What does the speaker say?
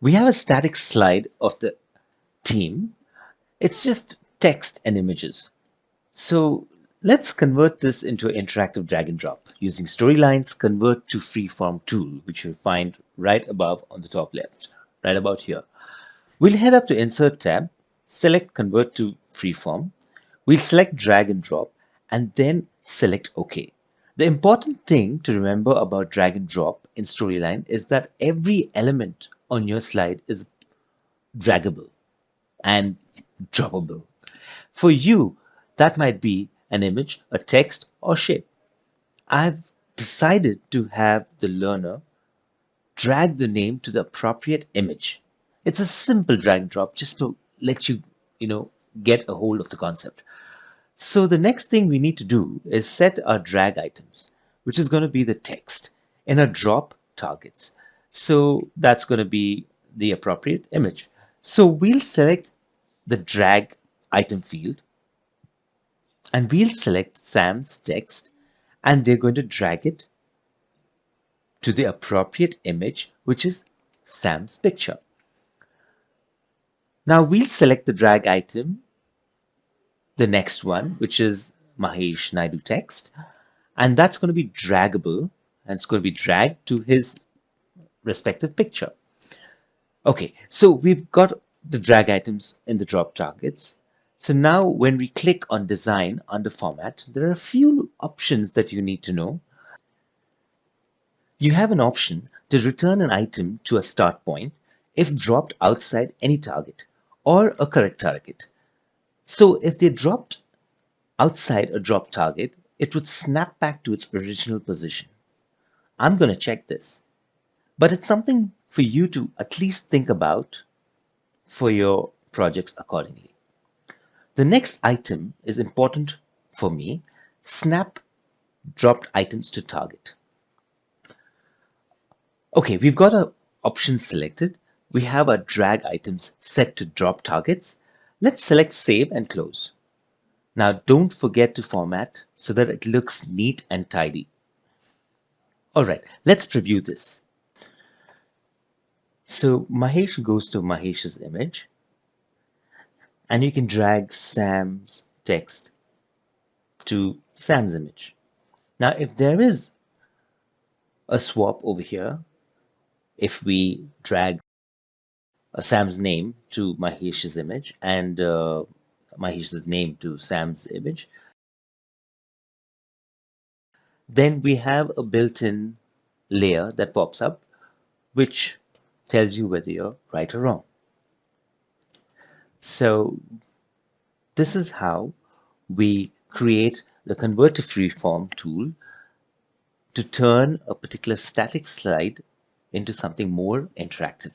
We have a static slide of the team. It's just text and images. So let's convert this into an interactive drag and drop using storylines convert to freeform tool, which you'll find right above on the top left, right about here. We'll head up to Insert tab, select Convert to Freeform. We'll select Drag and Drop and then select OK. The important thing to remember about drag and drop in Storyline is that every element on your slide is draggable and droppable. For you, that might be an image, a text, or shape. I've decided to have the learner drag the name to the appropriate image. It's a simple drag and drop just to let you get a hold of the concept. So the next thing we need to do is set our drag items, which is going to be the text, in our drop targets. So that's going to be the appropriate image. So we'll select the drag item field and we'll select Sam's text and they're going to drag it to the appropriate image, which is Sam's picture. Now we'll select the drag item, the next one, which is Mahesh Naidu text, and that's going to be draggable and it's going to be dragged to his respective picture. Okay, so we've got the drag items in the drop targets. So now when we click on design under format, there are a few options that you need to know. You have an option to return an item to a start point if dropped outside any target or a correct target. So if they dropped outside a drop target, it would snap back to its original position. I'm going to check this, but it's something for you to at least think about for your projects accordingly. The next item is important for me, snap dropped items to target. Okay, we've got our options selected. We have our drag items set to drop targets. Let's select save and close. Now don't forget to format so that it looks neat and tidy. Alright, let's preview this. So Mahesh goes to Mahesh's image and you can drag Sam's text to Sam's image. Now if there is a swap over here, if we drag Sam's name to Mahesh's image and Mahesh's name to Sam's image, then we have a built-in layer that pops up which tells you whether you're right or wrong. So this is how we create the Convert to Freeform tool to turn a particular static slide into something more interactive.